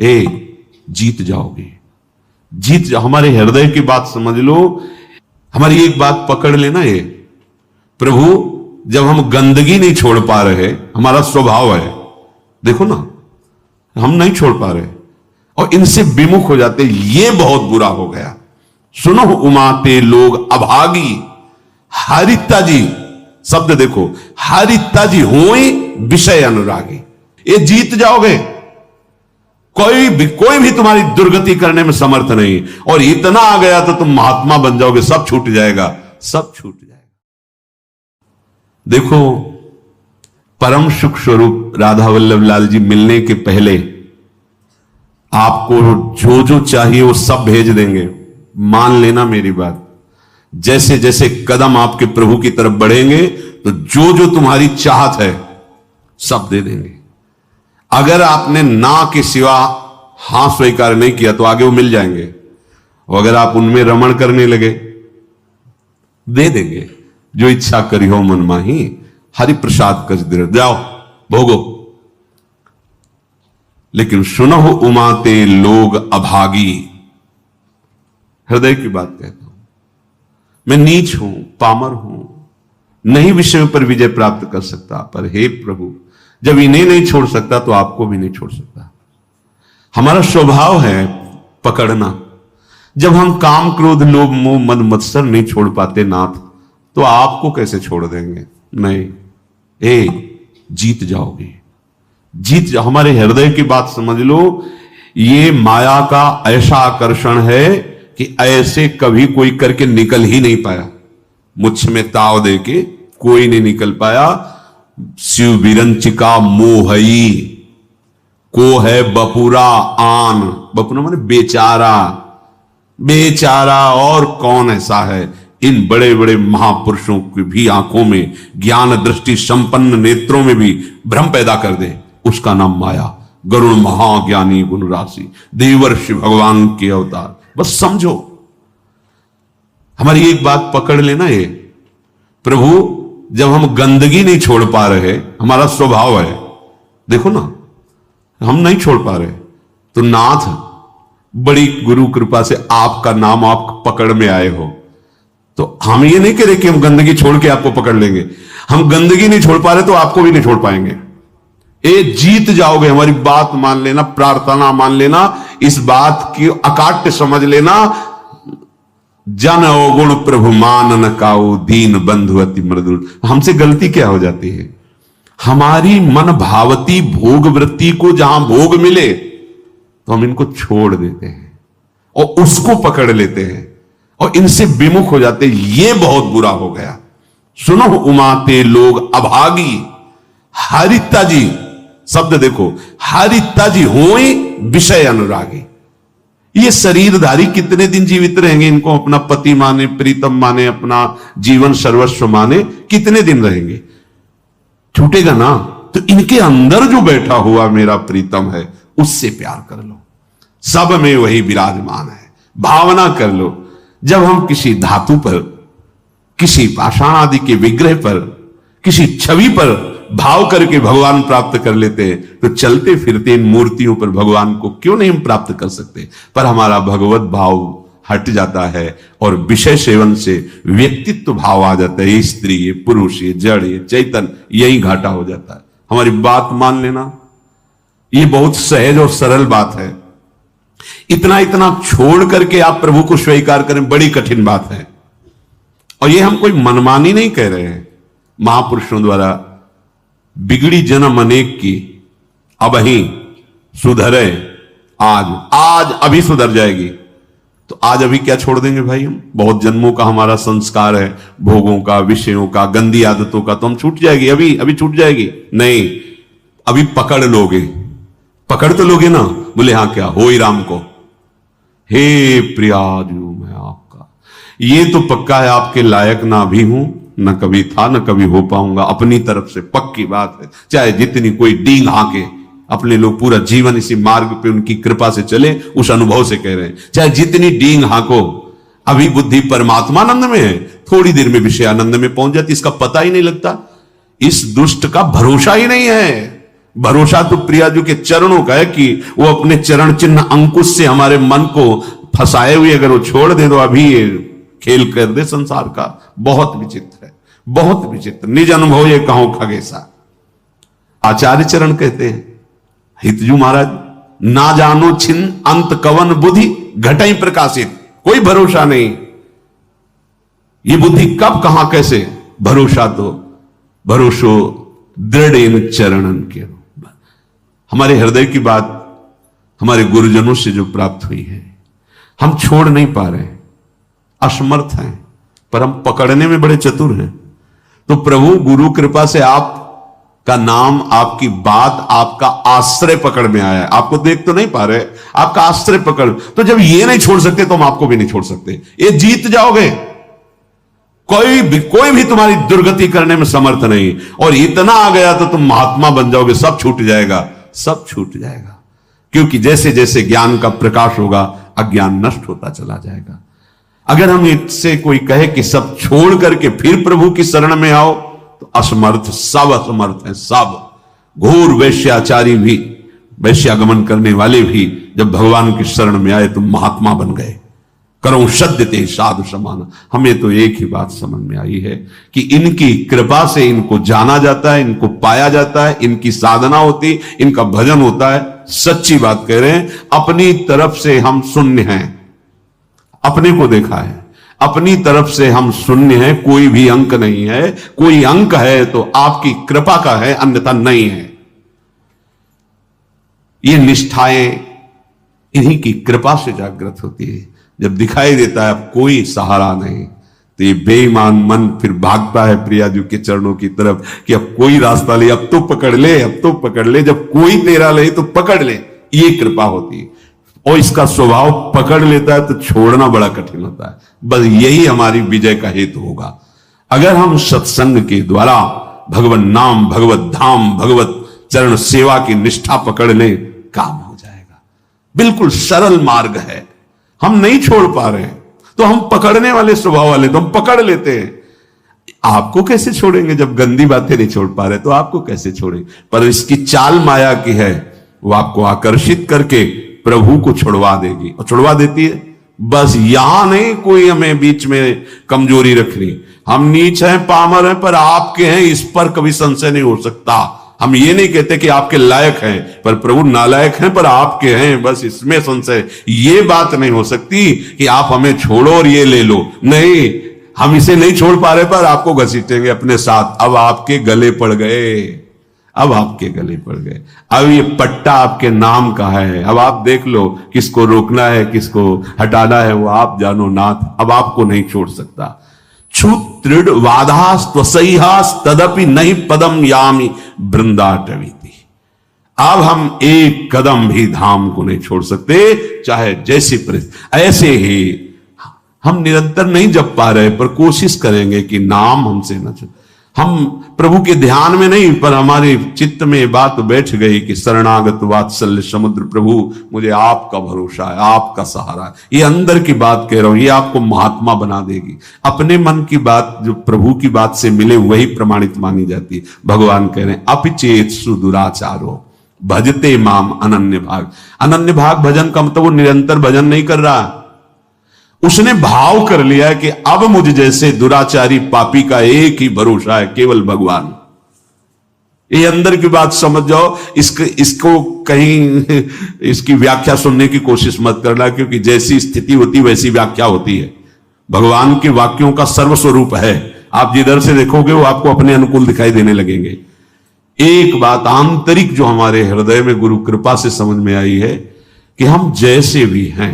जीत जाओगे, जीत जाओ। हमारे हृदय की बात समझ लो, हमारी एक बात पकड़ लेना। ये प्रभु, जब हम गंदगी नहीं छोड़ पा रहे, हमारा स्वभाव है, देखो ना, हम नहीं छोड़ पा रहे और इनसे विमुख हो जाते, ये बहुत बुरा हो गया। सुनो उमाते लोग अभागी, हारिता जी शब्द देखो, हारिता जी होई विषय अनुरागी। ये जीत जाओगे, कोई भी तुम्हारी दुर्गति करने में समर्थ नहीं। और इतना आ गया तो तुम महात्मा बन जाओगे, सब छूट जाएगा, सब छूट जाएगा। देखो, परम सुख स्वरूप राधा वल्लभ लाल जी मिलने के पहले आपको जो जो चाहिए वो सब भेज देंगे, मान लेना मेरी बात। जैसे जैसे कदम आपके प्रभु की तरफ बढ़ेंगे तो जो जो तुम्हारी चाहत है सब दे देंगे। अगर आपने ना के सिवा हां स्वीकार नहीं किया तो आगे वो मिल जाएंगे, और अगर आप उनमें रमण करने लगे दे देंगे। जो इच्छा करी हो मन माही, हरि प्रसाद कछ दे, जाओ भोगो। लेकिन सुनो उमाते लोग अभागी, हृदय की बात कहता हूं, मैं नीच हूं, पामर हूं, नहीं विषय पर विजय प्राप्त कर सकता, पर हे प्रभु, जब इन्हें नहीं छोड़ सकता तो आपको भी नहीं छोड़ सकता। हमारा स्वभाव है पकड़ना। जब हम काम क्रोध लोभ मोह मद मत्सर नहीं छोड़ पाते नाथ, तो आपको कैसे छोड़ देंगे? नहीं, जीत जाओगे, जीत जाओ। हमारे हृदय की बात समझ लो। ये माया का ऐसा आकर्षण है कि ऐसे कभी कोई करके निकल ही नहीं पाया। मुझ में ताव दे के कोई नहीं निकल पाया। शिव विरंचिका मोहई को है बपुरा आन, बपुरा माने बेचारा, बेचारा और कौन ऐसा है? इन बड़े बड़े महापुरुषों की भी आंखों में, ज्ञान दृष्टि संपन्न नेत्रों में भी भ्रम पैदा कर दे, उसका नाम माया। गरुण महाज्ञानी गुण राशि, देवर्षि भगवान के अवतार। बस समझो, हमारी एक बात पकड़ लेना। ये प्रभु, जब हम गंदगी नहीं छोड़ पा रहे, हमारा स्वभाव है, देखो ना, हम नहीं छोड़ पा रहे, तो नाथ बड़ी गुरु कृपा से आपका नाम आप पकड़ में आए हो, तो हम ये नहीं कह रहे कि हम गंदगी छोड़ के आपको पकड़ लेंगे। हम गंदगी नहीं छोड़ पा रहे तो आपको भी नहीं छोड़ पाएंगे। ये जीत जाओगे, हमारी बात मान लेना, प्रार्थना मान लेना, इस बात की अकाट्य समझ लेना। जन अवगुण प्रभु मान न काऊ, दीन बंधु अति मृदुल। हमसे गलती क्या हो जाती है? हमारी मन भावती भोग वृत्ति को जहां भोग मिले तो हम इनको छोड़ देते हैं और उसको पकड़ लेते हैं और इनसे विमुख हो जाते हैं। ये बहुत बुरा हो गया। सुनो उमाते लोग अभागी, हारिता जी शब्द देखो, हारिता जी होई विषय अनुरागी। ये शरीरधारी कितने दिन जीवित रहेंगे? इनको अपना पति माने, प्रीतम माने, अपना जीवन सर्वस्व माने, कितने दिन रहेंगे? छूटेगा ना। तो इनके अंदर जो बैठा हुआ मेरा प्रीतम है, उससे प्यार कर लो, सब में वही विराजमान है, भावना कर लो। जब हम किसी धातु पर, किसी पाषाण आदि के विग्रह पर, किसी छवि पर भाव करके भगवान प्राप्त कर लेते हैं, तो चलते फिरते इन मूर्तियों पर भगवान को क्यों नहीं हम प्राप्त कर सकते? पर हमारा भगवत भाव हट जाता है और विषय सेवन से व्यक्तित्व भाव आ जाता है। ये स्त्री, ये पुरुष, ये जड़, ये चैतन्य, यही घाटा हो जाता है। हमारी बात मान लेना, ये बहुत सहज और सरल बात है। इतना इतना छोड़ करके आप प्रभु को स्वीकार करें, बड़ी कठिन बात है। और ये हम कोई मनमानी नहीं कह रहे हैं। महापुरुषों द्वारा बिगड़ी जन्म अनेक की, अब ही सुधरे आज अभी सुधर जाएगी। तो आज अभी क्या छोड़ देंगे भाई? हम बहुत जन्मों का हमारा संस्कार है, भोगों का, विषयों का, गंदी आदतों का, तो हम छूट जाएगी, अभी छूट जाएगी? नहीं, अभी पकड़ लोगे, पकड़ तो लोगे ना। बोले हाँ, क्या हो ही राम को, हे प्रियाजू मैं आपका, ये तो पक्का है आपके लायक ना भी हूं, न कभी था, न कभी हो पाऊंगा। अपनी तरफ से पक्की बात है। चाहे जितनी कोई डींग हाके, अपने लोग पूरा जीवन इसी मार्ग पे उनकी कृपा से चले, उस अनुभव से कह रहे हैं। चाहे जितनी डींग हाको, अभी बुद्धि परमात्मानंद में है, थोड़ी देर में विषय आनंद में पहुंच जाती, इसका पता ही नहीं लगता। इस दुष्ट का भरोसा ही नहीं है। भरोसा तो प्रियाजू के चरणों का है कि वो अपने चरण चिन्ह अंकुश से हमारे मन को फंसाए हुए अगर वो छोड़ दे तो अभी ये खेल कर दे संसार का। बहुत विचित्र है, बहुत विचित्र। निज अनुभव ये कहो खगेसा। आचार्य चरण कहते हैं, हितजू महाराज, ना जानो छिन अंत कवन बुद्धि घटई प्रकाशित। कोई भरोसा नहीं, ये बुद्धि कब कहां कैसे। भरोसा तो भरोसो दृढ़ इन चरणन के। हमारे हृदय की बात हमारे गुरुजनों से जो प्राप्त हुई है, हम छोड़ नहीं पा रहे हैं, असमर्थ हैं, पर हम पकड़ने में बड़े चतुर हैं। तो प्रभु गुरु कृपा से आपका नाम, आपकी बात, आपका आश्रय पकड़ में आया है। आपको देख तो नहीं पा रहे, आपका आश्रय पकड़। तो जब ये नहीं छोड़ सकते तो हम आपको भी नहीं छोड़ सकते। ये जीत जाओगे, कोई भी तुम्हारी दुर्गति करने में समर्थ नहीं। और इतना आ गया तो तुम महात्मा बन जाओगे, सब छूट जाएगा, सब छूट जाएगा। क्योंकि जैसे जैसे ज्ञान का प्रकाश होगा अज्ञान नष्ट होता चला जाएगा। अगर हम इससे कोई कहे कि सब छोड़ करके फिर प्रभु की शरण में आओ, तो असमर्थ, सब असमर्थ हैं, सब। घोर वैश्याचारी भी, वैश्यागमन करने वाले भी जब भगवान की शरण में आए तो महात्मा बन गए। करो सद्यते साधु समान। हमें तो एक ही बात समझ में आई है कि इनकी कृपा से इनको जाना जाता है, इनको पाया जाता है, इनकी साधना होती, इनका भजन होता है। सच्ची बात कह रहे हैं, अपनी तरफ से हम शून्य हैं। अपने को देखा है, अपनी तरफ से हम शून्य हैं, कोई भी अंक नहीं है। कोई अंक है तो आपकी कृपा का है, अन्यथा नहीं है। ये निष्ठाएं इन्हीं की कृपा से जागृत होती है। जब दिखाई देता है अब कोई सहारा नहीं, तो ये बेईमान मन फिर भागता है प्रियाजू के चरणों की तरफ कि अब कोई रास्ता ले, अब तो पकड़ ले, अब तो पकड़ ले। जब कोई तेरा ले तो पकड़ ले, ये कृपा होती है। और इसका स्वभाव पकड़ लेता है तो छोड़ना बड़ा कठिन होता है। बस यही हमारी विजय का हेतु होगा। अगर हम सत्संग के द्वारा भगवत नाम, भगवत धाम, भगवत चरण सेवा की निष्ठा पकड़ लें, काम हो जाएगा। बिल्कुल सरल मार्ग है, हम नहीं छोड़ पा रहे हैं तो हम पकड़ने वाले स्वभाव वाले, तो हम पकड़ लेते हैं। आपको कैसे छोड़ेंगे जब गंदी बातें नहीं छोड़ पा रहे, तो आपको कैसे छोड़ेंगे। पर इसकी चाल माया की है, वो आपको आकर्षित करके प्रभु को छुड़वा देगी, और छुड़वा देती है। बस यहां नहीं कोई हमें बीच में कमजोरी रखनी। हम नीच हैं, पामर हैं, पर आपके हैं, इस पर कभी संशय नहीं हो सकता। हम ये नहीं कहते कि आपके लायक हैं, पर प्रभु नालायक हैं, पर आपके हैं, बस इसमें संशय। ये बात नहीं हो सकती कि आप हमें छोड़ो और ये ले लो। नहीं, हम इसे नहीं छोड़ पा रहे, पर आपको घसीटेंगे अपने साथ। अब आपके गले पड़ गए, अब आपके गले पड़ गए। अब ये पट्टा आपके नाम का है। अब आप देख लो किसको रोकना है, किसको हटाना है, वो आप जानो नाथ। अब आपको नहीं छोड़ सकता। क्षुत्रिड वाधास्तवसैहास तदपि नहीं पदम यामी वृंदाटवीति। अब हम एक कदम भी धाम को नहीं छोड़ सकते, चाहे जैसी परिस्थिति। ऐसे ही हम निरंतर नहीं जप पा रहे, पर कोशिश करेंगे कि नाम हमसे न छूटे। हम प्रभु के ध्यान में नहीं, पर हमारे चित्त में बात बैठ गई कि शरणागत वात्सल्य समुद्र प्रभु, मुझे आपका भरोसा है, आपका सहारा है। ये अंदर की बात कह रहा हूं, ये आपको महात्मा बना देगी। अपने मन की बात जो प्रभु की बात से मिले वही प्रमाणित मानी जाती है। भगवान कह रहे हैं अपिचेत सुदुराचारो भजते माम अनन्य भाग। अनन्य भाग भजन का मतलब वो निरंतर भजन नहीं कर रहा, उसने भाव कर लिया है कि अब मुझ जैसे दुराचारी पापी का एक ही भरोसा है, केवल भगवान। ये अंदर की बात समझ जाओ। इसको कहीं इसकी व्याख्या सुनने की कोशिश मत करना, क्योंकि जैसी स्थिति होती वैसी व्याख्या होती है। भगवान के वाक्यों का सर्वस्वरूप है। आप जिधर से देखोगे वो आपको अपने अनुकूल दिखाई देने लगेंगे। एक बात आंतरिक जो हमारे हृदय में गुरु कृपा से समझ में आई है कि हम जैसे भी हैं,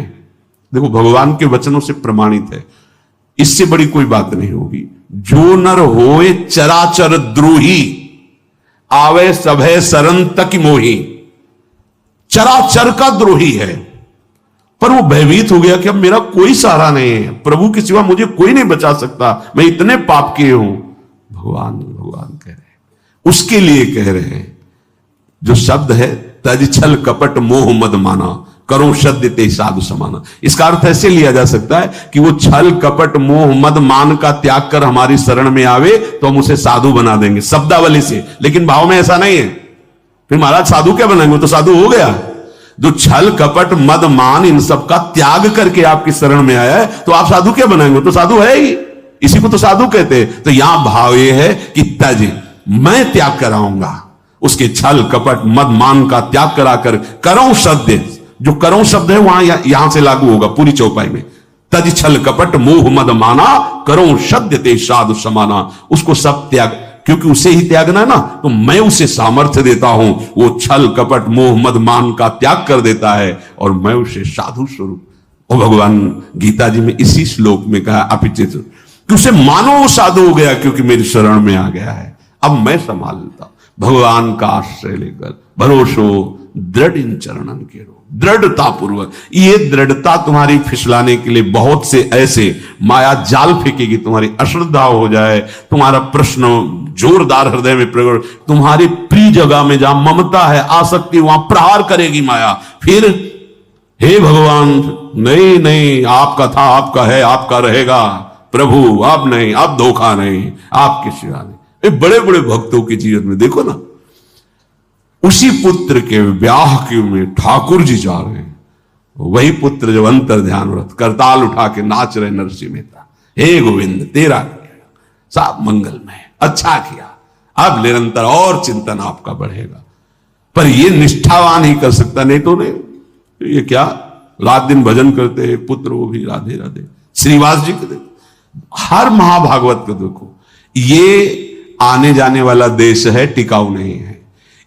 देखो भगवान के वचनों से प्रमाणित है, इससे बड़ी कोई बात नहीं होगी। जो नर होए चराचर द्रोही, आवे सभय शरण तक मोही। चराचर का द्रोही है, पर वो भयभीत हो गया कि अब मेरा कोई सहारा नहीं है, प्रभु के सिवा मुझे कोई नहीं बचा सकता, मैं इतने पाप किए हूं। भगवान कह रहे हैं, उसके लिए कह रहे हैं जो शब्द है तज छल कपट मोह मद माना करो सद्यते साधु समाना। इसका अर्थ ऐसे लिया जा सकता है कि वो छल कपट मोह मद मान का त्याग कर हमारी शरण में आवे तो हम उसे साधु बना देंगे, शब्दावली से। लेकिन भाव में ऐसा नहीं है। फिर महाराज साधु क्या बनाएंगे, तो साधु हो गया। जो छल कपट मद मान इन सब का त्याग करके आपकी शरण में आया है, तो आप साधु क्या बनाएंगे, तो साधु है ही, इसी को तो साधु कहते हैं। तो यहां भाव ये है कि तज, मैं त्याग कराऊंगा उसके छल कपट मद मान का त्याग कराकर करो सद्य, जो करो शब्द है वहां यहां से लागू होगा पूरी चौपाई में। तज छल कपट मोह मद माना करो सद्य ते साधु समाना, उसको सब त्याग, क्योंकि उसे ही त्यागना है ना, तो मैं उसे सामर्थ्य देता हूं, वो छल कपट मोह मद मान का त्याग कर देता है और मैं उसे साधु स्वरूप। और भगवान गीता जी में इसी श्लोक में कहा अपिचित कि उसे मानो वो साधु हो गया क्योंकि मेरी शरण में आ गया है, अब मैं संभाल लेता हूं। भगवान का आश्रय लेकर भरोसो दृढ़ इन चरणन के रो, दृढ़ता पूर्वक। ये दृढ़ता तुम्हारी फिसलाने के लिए बहुत से ऐसे माया जाल फेंकेगी, तुम्हारी अश्रद्धा हो जाए, तुम्हारा प्रश्न जोरदार हृदय में प्रकट, तुम्हारी प्रिय जगह में जहां ममता है आसक्ति, वहां प्रहार करेगी माया। फिर हे भगवान नहीं नहीं, आपका था आपका है आपका रहेगा प्रभु, अब नहीं, अब धोखा नहीं, आपके सिवा नहीं। ये बड़े बड़े भक्तों के जीवन में देखो ना, उसी पुत्र के ब्याह के में ठाकुर जी जा रहे हैं, वही पुत्र जब अंतर ध्यान व्रत करताल उठा के नाच रहे नरसिंह मेहता, हे गोविंद तेरा सब मंगलमय, अच्छा किया, अब निरंतर और चिंतन आपका बढ़ेगा। पर ये निष्ठावान ही कर सकता, नहीं तो नहीं। ये क्या रात दिन भजन करते हैं पुत्र, वो भी राधे राधे। श्रीवास जी को देखो, हर महाभागवत को देखो, ये आने जाने वाला देश है, टिकाऊ नहीं है।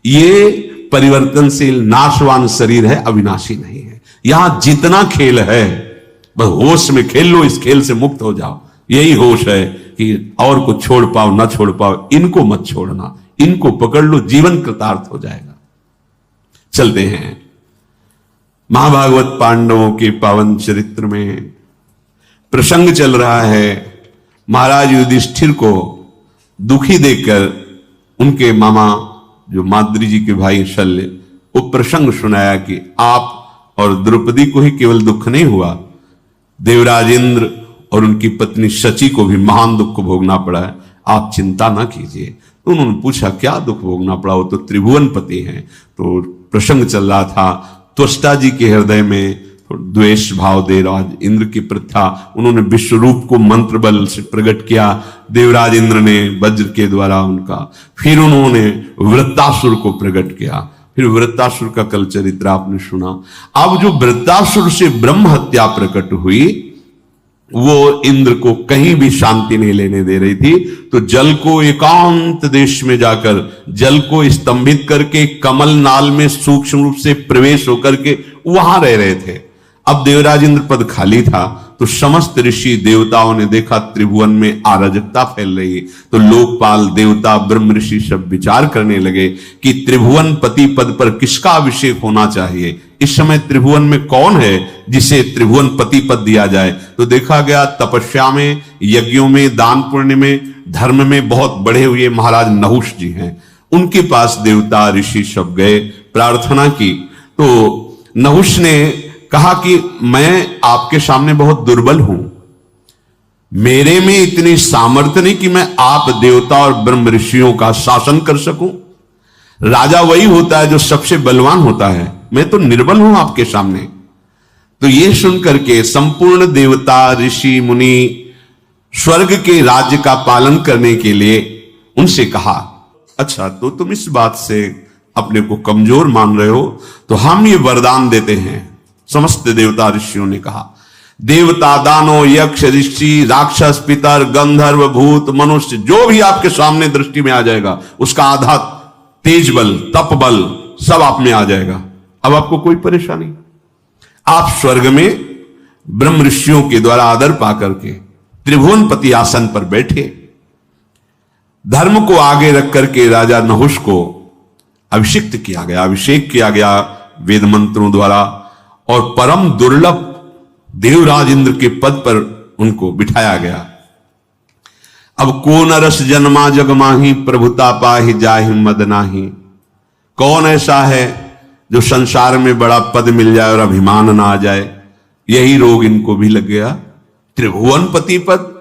ये परिवर्तनशील नाशवान शरीर है, अविनाशी नहीं है। यहां जितना खेल है बस होश में खेल लो, इस खेल से मुक्त हो जाओ। यही होश है कि और को छोड़ पाओ ना छोड़ पाओ, इनको मत छोड़ना, इनको पकड़ लो, जीवन कृतार्थ हो जाएगा। चलते हैं महाभागवत पांडवों के पावन चरित्र में। प्रसंग चल रहा है, महाराज युधिष्ठिर को दुखी देखकर उनके मामा जो माद्री जी के भाई शल्य, वो प्रसंग सुनाया कि आप और द्रौपदी को ही केवल दुख नहीं हुआ, देवराज इंद्र और उनकी पत्नी शची को भी महान दुख को भोगना पड़ा है, आप चिंता ना कीजिए। तो उन्होंने पूछा क्या दुख भोगना पड़ा, वो तो त्रिभुवन पति हैं। तो प्रसंग चल रहा था, त्वष्टा जी के हृदय में द्वेष भाव देवराज इंद्र की प्रथा, उन्होंने विश्व रूप को मंत्र बल से प्रकट किया, देवराज इंद्र ने वज्र के द्वारा उनका, फिर उन्होंने वृत्तासुर को प्रकट किया, फिर वृत्तासुर का कल चरित्र आपने सुना। अब जो वृत्तासुर से ब्रह्म हत्या प्रकट हुई, वो इंद्र को कहीं भी शांति नहीं लेने दे रही थी। तो जल को एकांत देश में जाकर जल को स्तंभित करके कमल नाल में सूक्ष्म रूप से प्रवेश होकर के वहां रह रहे थे। अब देवराज इंद्र पद खाली था, तो समस्त ऋषि देवताओं ने देखा त्रिभुवन में अराजकता फैल रही, तो लोकपाल देवता ब्रह्म ऋषि सब विचार करने लगे कि त्रिभुवन पति पद पर किसका अभिषेक होना चाहिए। इस समय त्रिभुवन में कौन है जिसे त्रिभुवन पति पद दिया जाए। तो देखा गया तपस्या में, यज्ञों में, दान पुण्य में, धर्म में बहुत बढ़े हुए महाराज नहुष जी हैं, उनके पास देवता ऋषि सब गए, प्रार्थना की। तो नहुष ने कहा कि मैं आपके सामने बहुत दुर्बल हूं, मेरे में इतनी सामर्थ्य नहीं कि मैं आप देवता और ब्रह्म ऋषियों का शासन कर सकूं। राजा वही होता है जो सबसे बलवान होता है, मैं तो निर्बल हूं आपके सामने। तो ये सुनकर के संपूर्ण देवता ऋषि मुनि स्वर्ग के राज्य का पालन करने के लिए उनसे कहा, अच्छा तो तुम इस बात से अपने को कमजोर मान रहे हो, तो हम ये वरदान देते हैं। समस्त देवता ऋषियों ने कहा, देवता दानो यक्ष ऋषि राक्षस पितर गंधर्व भूत मनुष्य जो भी आपके सामने दृष्टि में आ जाएगा, उसका आधा तेज बल तप बल सब आप में आ जाएगा। अब आपको कोई परेशानी, आप स्वर्ग में ब्रह्म ऋषियों के द्वारा आदर पाकर के त्रिभुवन पति आसन पर बैठे। धर्म को आगे रख करके राजा नहुष को अभिषिक्त किया गया, अभिषेक किया गया वेद मंत्रों द्वारा, और परम दुर्लभ देवराज इंद्र के पद पर उनको बिठाया गया। अब को नरस जन्मा जग माही प्रभुता पाहि जाहि मद नाही। कौन ऐसा है जो संसार में बड़ा पद मिल जाए और अभिमान ना आ जाए। यही रोग इनको भी लग गया, त्रिभुवन पति पद।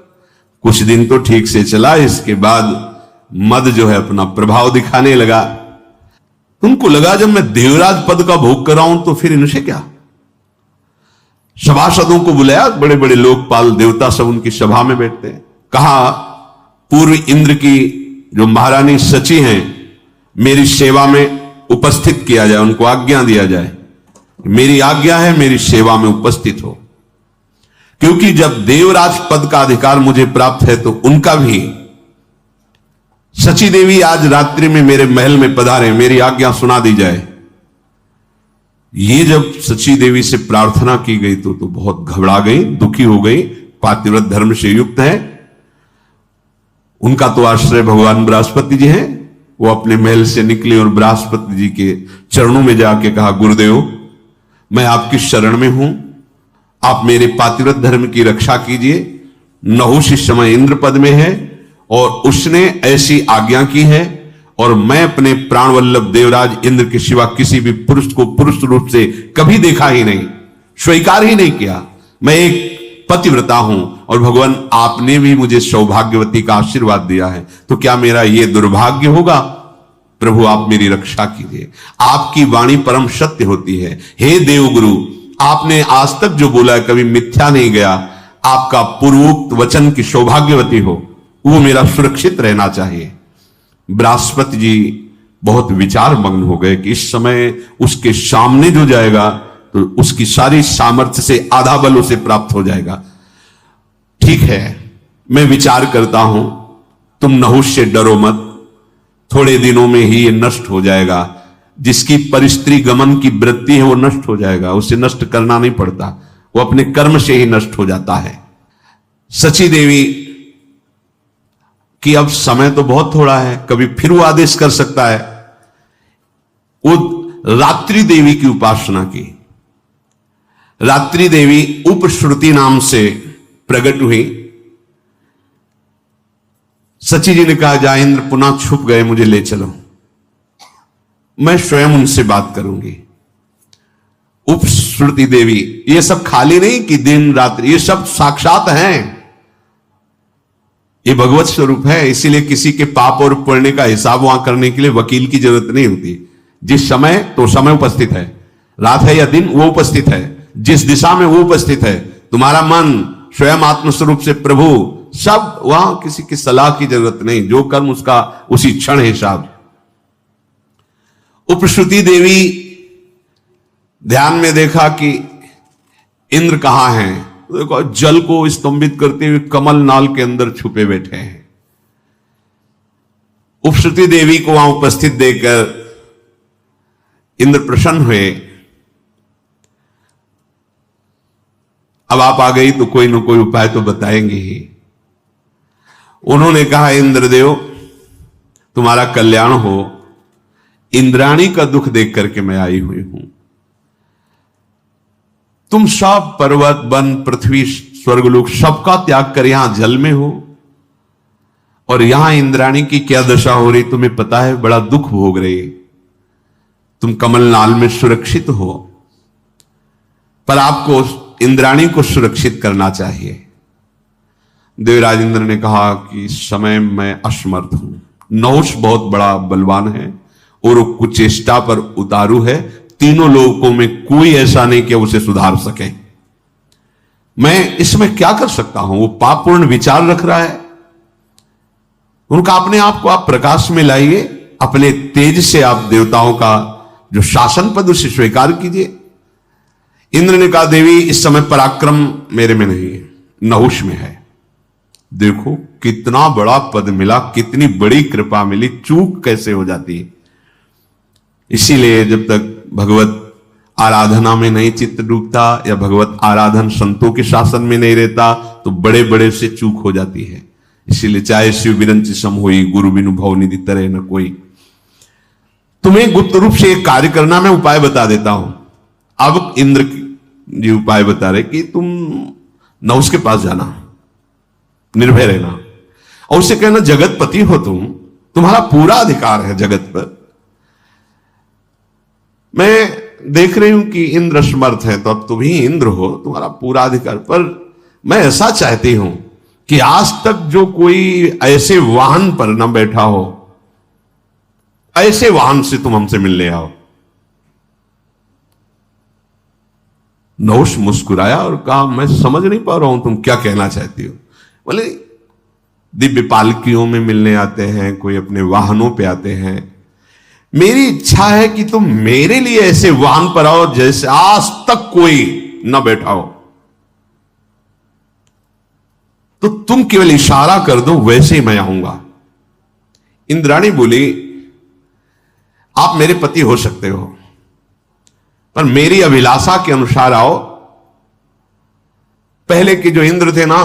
कुछ दिन तो ठीक से चला, इसके बाद मद जो है अपना प्रभाव दिखाने लगा। तुमको लगा जब मैं देवराज पद का भोग कर रहा हूं तो फिर इनसे क्या। सभासदों को बुलाया, बड़े बड़े लोकपाल देवता सब उनकी सभा में बैठते हैं। कहा पूर्व इंद्र की जो महारानी सची हैं मेरी सेवा में उपस्थित किया जाए, उनको आज्ञा दिया जाए, मेरी आज्ञा है मेरी सेवा में उपस्थित हो, क्योंकि जब देवराज पद का अधिकार मुझे प्राप्त है तो उनका भी। सची देवी आज रात्रि में मेरे महल में पधारे, मेरी आज्ञा सुना दी जाए। ये जब सची देवी से प्रार्थना की गई तो बहुत घबरा गई, दुखी हो गई। पातिव्रत धर्म से युक्त है, उनका तो आश्रय भगवान बृहस्पति जी हैं। वो अपने महल से निकले और बृहस्पति जी के चरणों में जाके कहा, गुरुदेव मैं आपकी शरण में हूं, आप मेरे पातिव्रत धर्म की रक्षा कीजिए। नहुष इस समय इंद्र पद में है और उसने ऐसी आज्ञा की है, और मैं अपने प्राण वल्लभ देवराज इंद्र के सिवा किसी भी पुरुष को पुरुष रूप से कभी देखा ही नहीं, स्वीकार ही नहीं किया। मैं एक पतिव्रता हूं और भगवान आपने भी मुझे सौभाग्यवती का आशीर्वाद दिया है, तो क्या मेरा यह दुर्भाग्य होगा। प्रभु आप मेरी रक्षा कीजिए, आपकी वाणी परम सत्य होती है। हे देवगुरु, आपने आज तक जो बोला कभी मिथ्या नहीं गया। आपका पूर्वोक्त वचन की सौभाग्यवती हो, वो मेरा सुरक्षित रहना चाहिए। बृहस्पति जी बहुत विचार मग्न हो गए कि इस समय उसके सामने जो जाएगा तो उसकी सारी सामर्थ्य से आधा बल उसे प्राप्त हो जाएगा। ठीक है, मैं विचार करता हूं, तुम नहुष से डरो मत, थोड़े दिनों में ही ये नष्ट हो जाएगा। जिसकी परिस्त्री गमन की वृत्ति है वो नष्ट हो जाएगा, उसे नष्ट करना नहीं पड़ता, वो अपने कर्म से ही नष्ट हो जाता है। सची देवी कि अब समय तो बहुत थोड़ा है, कभी फिर वो आदेश कर सकता है। वो रात्रि देवी की उपासना की। रात्रि देवी उपश्रुति नाम से प्रकट हुई। सची जी ने कहा, जा इंद्र पुनः छुप गए, मुझे ले चलो, मैं स्वयं उनसे बात करूंगी। उपश्रुति देवी, ये सब खाली नहीं कि दिन रात्रि, ये सब साक्षात हैं, ये भगवत स्वरूप है। इसीलिए किसी के पाप और पुण्य का हिसाब वहां करने के लिए वकील की जरूरत नहीं होती। जिस समय तो समय उपस्थित है, रात है या दिन वो उपस्थित है, जिस दिशा में वो उपस्थित है। तुम्हारा मन स्वयं आत्मस्वरूप से प्रभु, सब वहां किसी की सलाह की जरूरत नहीं, जो कर्म उसका उसी क्षण हिसाब। उपश्रुति देवी ध्यान में देखा कि इंद्र कहां हैं, देखो जल को स्तंभित करते हुए कमल नाल के अंदर छुपे बैठे हैं। उपश्रुति देवी को वहां उपस्थित देखकर इंद्र प्रसन्न हुए। अब आप आ गई तो कोई ना कोई उपाय तो बताएंगे ही। उन्होंने कहा, इंद्रदेव तुम्हारा कल्याण हो, इंद्राणी का दुख देख करके मैं आई हुई हूं। तुम सब पर्वत वन पृथ्वी स्वर्गलोक सबका त्याग कर यहां जल में हो, और यहां इंद्राणी की क्या दशा हो रही तुम्हें पता है, बड़ा दुख भोग रही। तुम कमलनाल में सुरक्षित हो, पर आपको इंद्राणी को सुरक्षित करना चाहिए। देवराज इंद्र ने कहा कि इस समय मैं असमर्थ हूं। नहुष बहुत बड़ा बलवान है और वो कुचेष्टा पर उतारू है। तीनों लोगों में कोई ऐसा नहीं कि उसे सुधार सके। मैं इसमें क्या कर सकता हूं। वो पापपूर्ण विचार रख रहा है। उनका अपने आप को आप प्रकाश में लाइए, अपने तेज से आप देवताओं का जो शासन पद उसे स्वीकार कीजिए। इंद्र ने कहा, देवी इस समय पराक्रम मेरे में नहीं है, नहुष में है। देखो कितना बड़ा पद मिला, कितनी बड़ी कृपा मिली, चूक कैसे हो जाती है। इसीलिए जब तक भगवत आराधना में नहीं चित्त डूबता या भगवत आराधन संतों के शासन में नहीं रहता तो बड़े बड़े से चूक हो जाती है। इसीलिए चाहे शिव बिरंची सम होई, गुरु बिनु भव निधि तरह न कोई। तुम्हें गुप्त रूप से एक कार्य करना मैं उपाय बता देता हूं। अब इंद्र जी उपाय बता रहे कि तुम नहुष के पास जाना, निर्भय रहना, और उससे कहना जगतपति हो तुम, तुम्हारा पूरा अधिकार है जगत पर। मैं देख रही हूं कि इंद्र समर्थ है, तो अब तुम ही इंद्र हो, तुम्हारा पूरा अधिकार। पर मैं ऐसा चाहती हूं कि आज तक जो कोई ऐसे वाहन पर न बैठा हो, ऐसे वाहन से तुम हमसे मिलने आओ। नहुष मुस्कुराया और कहा, मैं समझ नहीं पा रहा हूं तुम क्या कहना चाहती हो। बोले, दिव्य पालकियों में मिलने आते हैं, कोई अपने वाहनों पे आते हैं। मेरी इच्छा है कि तुम मेरे लिए ऐसे वाहन पर आओ जैसे आज तक कोई न बैठा हो। तो तुम केवल इशारा कर दो, वैसे ही मैं आऊंगा। इंद्राणी बोली, आप मेरे पति हो सकते हो, पर मेरी अभिलाषा के अनुसार आओ। पहले के जो इंद्र थे ना,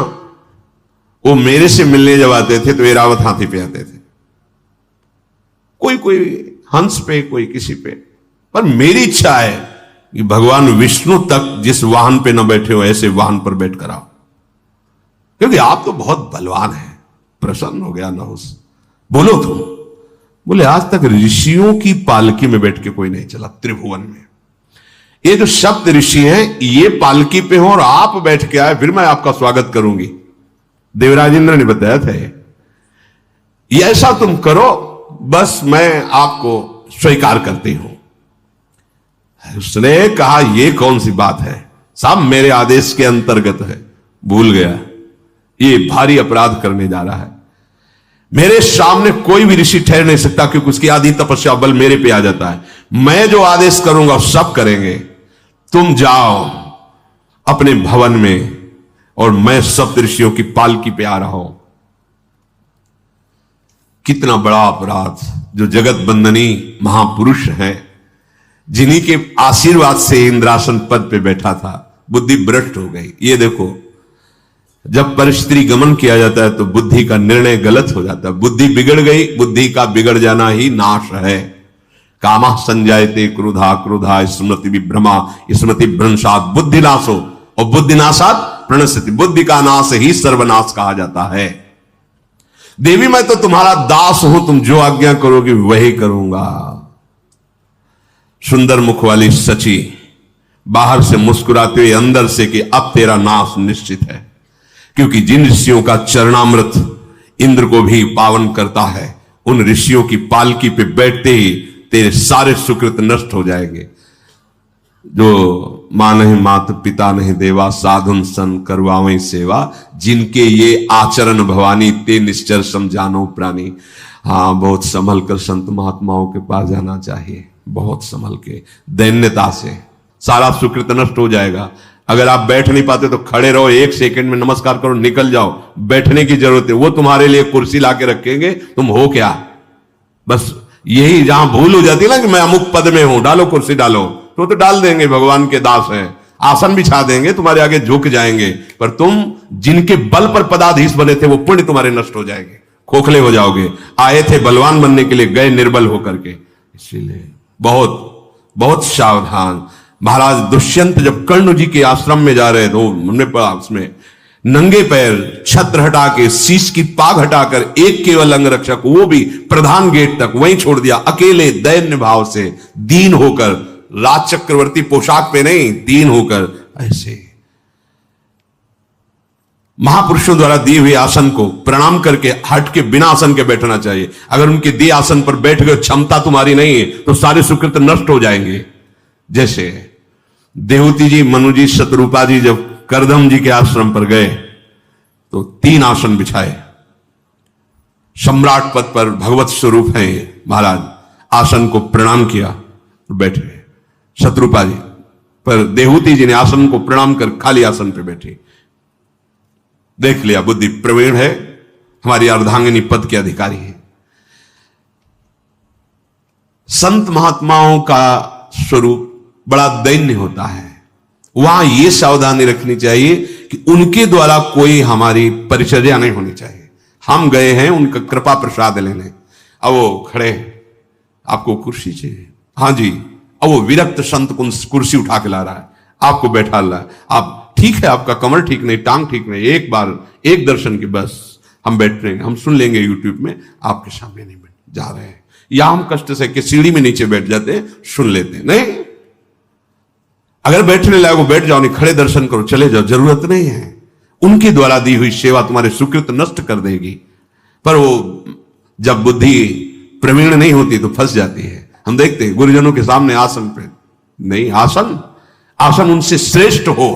वो मेरे से मिलने जब आते थे तो ऐरावत हाथी पे आते थे, कोई हंस पे, कोई किसी पे। पर मेरी इच्छा है कि भगवान विष्णु तक जिस वाहन पे न बैठे हो, ऐसे वाहन पर बैठ कर आओ, क्योंकि आप तो बहुत बलवान हैं। प्रसन्न हो गया नहुष। बोलो तुम। बोले, आज तक ऋषियों की पालकी में बैठ के कोई नहीं चला त्रिभुवन में। ये जो सप्त ऋषि हैं, ये पालकी पे हो और आप बैठ के आए, फिर मैं आपका स्वागत करूंगी। देवराज इंद्र ने बताया था ये ऐसा तुम करो, बस मैं आपको स्वीकार करती हूं। उसने कहा, यह कौन सी बात है साहब, मेरे आदेश के अंतर्गत है। भूल गया, ये भारी अपराध करने जा रहा है। मेरे सामने कोई भी ऋषि ठहर नहीं सकता, क्योंकि उसकी आदि तपस्या बल मेरे पे आ जाता है। मैं जो आदेश करूंगा सब करेंगे। तुम जाओ अपने भवन में, और मैं सप्त ऋषियों की पालकी पे आ रहा हूं। कितना बड़ा अपराध! जो जगत बंदनी महापुरुष हैं, जिन्हीं के आशीर्वाद से इंद्रासन पद पे बैठा था, बुद्धि भ्रष्ट हो गई। ये देखो, जब परिस्त्री गमन किया जाता है तो बुद्धि का निर्णय गलत हो जाता है। बुद्धि बिगड़ गई, बुद्धि का बिगड़ जाना ही नाश है। कामः संजायते क्रोधा, क्रोधा स्मृति विभ्रमा, स्मृति भ्रंशात् बुद्धिनाशो, और बुद्धिनाशात् प्रणश्यति। बुद्धि का नाश ही सर्वनाश कहा जाता है। देवी, मैं तो तुम्हारा दास हूं, तुम जो आज्ञा करोगे वही करूंगा। सुंदर मुख वाली सची बाहर से मुस्कुराते हुए अंदर से कि अब तेरा नाश निश्चित है, क्योंकि जिन ऋषियों का चरणामृत इंद्र को भी पावन करता है, उन ऋषियों की पालकी पे बैठते ही तेरे सारे सुकृत नष्ट हो जाएंगे। जो मां नहीं मात पिता नहीं देवा, साधुन सन करवावें सेवा, जिनके ये आचरण भवानी, ते निश्चर समझानो प्राणी। हाँ, बहुत संभल कर संत महात्माओं के पास जाना चाहिए, बहुत संभल के, दैन्यता से। सारा सुकृत नष्ट हो जाएगा। अगर आप बैठ नहीं पाते तो खड़े रहो, 1 सेकंड में नमस्कार करो, निकल जाओ। बैठने की जरूरत है, वो तुम्हारे लिए कुर्सी लाके रखेंगे, तुम हो क्या? बस यही जहां भूल हो जाती है ना कि मैं अमुक पद में हूं, डालो कुर्सी डालो, तो डाल देंगे, भगवान के दास हैं, आसन बिछा देंगे, तुम्हारे आगे झुक जाएंगे। पर तुम जिनके बल पर पदाधीश बने थे, वो पुण्य तुम्हारे नष्ट हो जाएंगे, खोखले हो जाओगे। आए थे बलवान बनने के लिए, गए निर्बल होकर के। इसीलिए बहुत बहुत सावधान। महाराज दुष्यंत जब कर्ण जी के आश्रम में जा रहे थे, हमने पढ़ा उसमें, नंगे पैर छत्र हटा के, शीश की पाग हटाकर, एक केवल अंगरक्षक, वो भी प्रधान गेट तक वहीं छोड़ दिया, अकेले दैन्य भाव से, दीन होकर, राज चक्रवर्ती पोशाक पे नहीं, दीन होकर। ऐसे महापुरुषों द्वारा दिए हुए आसन को प्रणाम करके हट के बिना आसन के बैठना चाहिए। अगर उनके दिए आसन पर बैठ गए, क्षमता तुम्हारी नहीं है, तो सारे सुकृत नष्ट हो जाएंगे। जैसे देवती जी, मनु जी, शतरूपा जी जब करदम जी के आश्रम पर गए तो 3 आसन बिछाए। सम्राट पद पर भगवत स्वरूप हैं महाराज, आसन को प्रणाम किया और बैठ गए। शत्रुपा जी पर देवती जी ने आसन को प्रणाम कर खाली आसन पर बैठी। देख लिया, बुद्धि प्रवीण है, हमारी अर्धांगिनी पद के अधिकारी है। संत महात्माओं का स्वरूप बड़ा दैन्य होता है। वहां यह सावधानी रखनी चाहिए कि उनके द्वारा कोई हमारी परिचर्या नहीं होनी चाहिए। हम गए हैं उनका कृपा प्रसाद लेने, अब वो खड़े, आपको कुर्सी चाहिए? हाँ जी। अब वो विरक्त संत कुर्सी उठा के ला रहा है, आपको बैठा ला है। आप ठीक है, आपका कमर ठीक नहीं, टांग ठीक नहीं, एक बार एक दर्शन की बस हम बैठ रहे हैं, हम सुन लेंगे यूट्यूब में, आपके सामने नहीं बैठ जा रहे हैं। या हम कष्ट से कि सीढ़ी में नीचे बैठ जाते हैं, सुन लेते हैं। नहीं, अगर बैठने लायक हो बैठ जाओ, नहीं खड़े दर्शन करो, चले जाओ, जरूरत नहीं है। उनके द्वारा दी हुई सेवा तुम्हारे सुकृत नष्ट कर देगी। पर वो जब बुद्धि प्रवीण नहीं होती तो फंस जाती है। हम देखते हैं गुरुजनों के सामने आसन पे नहीं, आसन उनसे श्रेष्ठ हो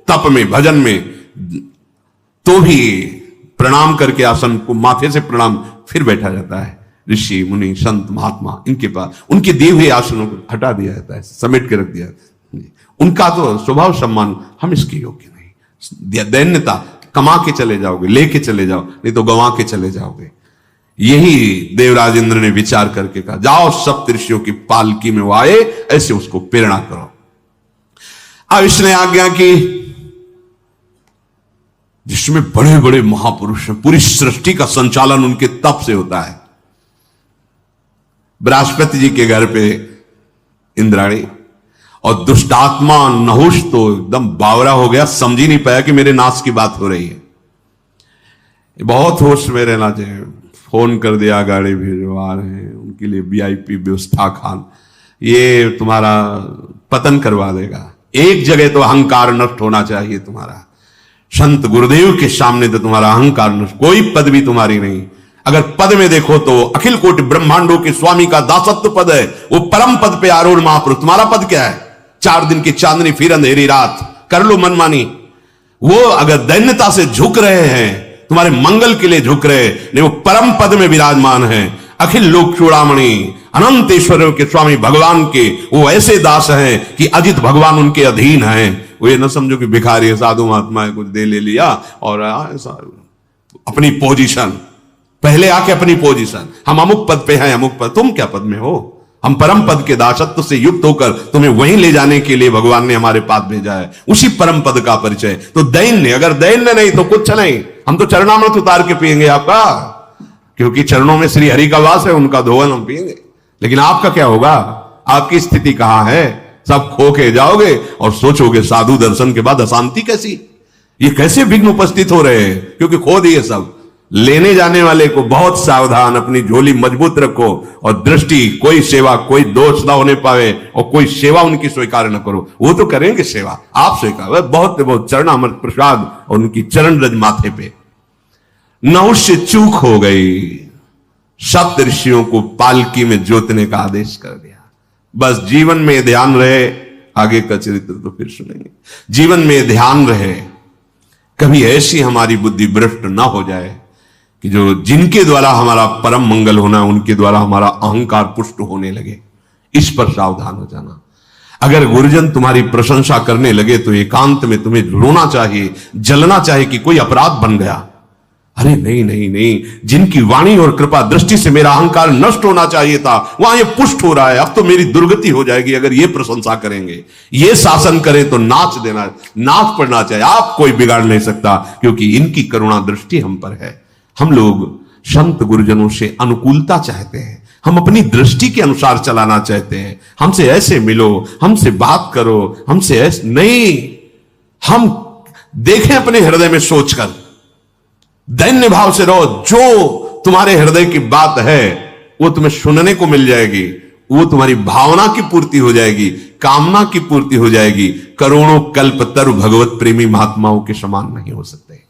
तप में भजन में तो भी प्रणाम करके आसन को माथे से प्रणाम फिर बैठा जाता है। ऋषि मुनि संत महात्मा इनके पास उनके दिए हुए आसनों को हटा दिया जाता है, समेट के रख दिया जाता है। उनका तो स्वभाव सम्मान, हम इसके योग्य नहीं। दैन्यता, कमा के चले जाओगे, लेके चले जाओ, नहीं तो गंवा के चले जाओगे। यही देवराज इंद्र ने विचार करके कहा, जाओ सप्तऋषियों की पालकी में वो आए, ऐसे उसको प्रेरणा करो। अब इसने आज्ञा की, जिसमें बड़े बड़े महापुरुष हैं, पूरी सृष्टि का संचालन उनके तप से होता है। बृहस्पति जी के घर पे इंद्राणी, और दुष्टात्मा नहुष तो एकदम बावरा हो गया, समझ ही नहीं पाया कि मेरे नाश की बात हो रही है। बहुत होश में रहना चाहिए। फोन कर दिया, गाड़ी भिजवा रहे हैं, उनके लिए वीआईपी व्यवस्था खान, ये तुम्हारा पतन करवा देगा। एक जगह तो अहंकार नष्ट होना चाहिए तुम्हारा। संत गुरुदेव के सामने तो तुम्हारा अहंकार नष्ट, कोई पद भी तुम्हारी नहीं। अगर पद में देखो तो अखिल कोटि ब्रह्मांडों के स्वामी का दासत्व पद है, वो परम पद पे आरूढ़ महापुरुष। तुम्हारा पद क्या है? 4 दिन की चांदनी फिर अंधेरी रात, कर लो मनमानी। वो अगर दैन्यता से झुक रहे हैं, तुम्हारे मंगल के लिए झुक रहे, नहीं वो परम पद में विराजमान है। अखिल लोक चूड़ामणि अनंत ऐश्वर्यों के स्वामी भगवान के वो ऐसे दास हैं कि अजित भगवान उनके अधीन हैं। वो ये न समझो कि भिखारी है, साधु महात्मा है, कुछ दे ले लिया और अपनी पोजीशन, पहले आके अपनी पोजीशन, हम अमुक पद पे हैं, अमुक पद। तुम क्या पद में हो? हम परम पद के दासत्व से युक्त होकर तुम्हें वहीं ले जाने के लिए भगवान ने हमारे पास भेजा है, उसी परम पद का परिचय। तो दैन्य, अगर दैन्य नहीं तो कुछ नहीं। हम तो चरणामृत उतार के पिएंगे आपका, क्योंकि चरणों में श्री हरि का वास है, उनका धोवन हम पिएंगे। लेकिन आपका क्या होगा? आपकी स्थिति कहां है? सब खो के जाओगे और सोचोगे साधु दर्शन के बाद अशांति कैसी, ये कैसे विघ्न उपस्थित हो रहे हैं, क्योंकि खो दिए सब। लेने जाने वाले को बहुत सावधान, अपनी झोली मजबूत रखो और दृष्टि, कोई सेवा, कोई दोष ना होने पावे और कोई सेवा उनकी स्वीकार न करो। वो तो करेंगे सेवा, आप स्वीकार, बहुत बहुत चरणामृत प्रसाद और उनकी चरण रज माथे पे। नहुष से चूक हो गई, सप्तऋषियों को पालकी में जोतने का आदेश कर दिया। बस जीवन में ध्यान रहे, आगे का चरित्र तो फिर सुनेंगे। जीवन में ध्यान रहे, कभी ऐसी हमारी बुद्धि भ्रष्ट ना हो जाए कि जो जिनके द्वारा हमारा परम मंगल होना है, उनके द्वारा हमारा अहंकार पुष्ट होने लगे। इस पर सावधान हो जाना। अगर गुरुजन तुम्हारी प्रशंसा करने लगे तो एकांत में तुम्हें रोना चाहिए, जलना चाहिए कि कोई अपराध बन गया। अरे नहीं नहीं नहीं, जिनकी वाणी और कृपा दृष्टि से मेरा अहंकार नष्ट होना चाहिए था, वहां ये पुष्ट हो रहा है, अब तो मेरी दुर्गति हो जाएगी अगर ये प्रशंसा करेंगे, ये शासन करें तो नाच देना, नाच पड़ना चाहिए। आप कोई बिगाड़ नहीं सकता, क्योंकि इनकी करुणा दृष्टि हम पर है। हम लोग संत गुरुजनों से अनुकूलता चाहते हैं, हम अपनी दृष्टि के अनुसार चलाना चाहते हैं। हमसे ऐसे मिलो, हमसे बात करो, हमसे ऐसे नहीं। हम देखें अपने हृदय में सोचकर, दैन्य भाव से रहो। जो तुम्हारे हृदय की बात है वो तुम्हें सुनने को मिल जाएगी, वो तुम्हारी भावना की पूर्ति हो जाएगी, कामना की पूर्ति हो जाएगी। करोड़ों कल्प तरु भगवत प्रेमी महात्माओं के समान नहीं हो सकते,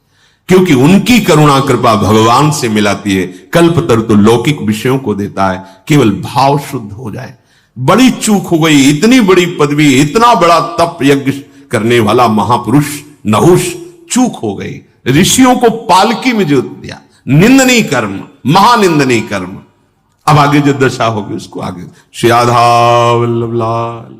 क्योंकि उनकी करुणा कृपा भगवान से मिलाती है। कल्प तरु तो लौकिक विषयों को देता है, केवल भाव शुद्ध हो जाए। बड़ी चूक हो गई, इतनी बड़ी पदवी, इतना बड़ा तप यज्ञ करने वाला महापुरुष नहुष चूक हो गई। ऋषियों को पालकी में जोत दिया, निंदनीय कर्म, महानिंदनीय कर्म। अब आगे जो दशा होगी उसको आगे। श्री राधा वल्लभ लाल।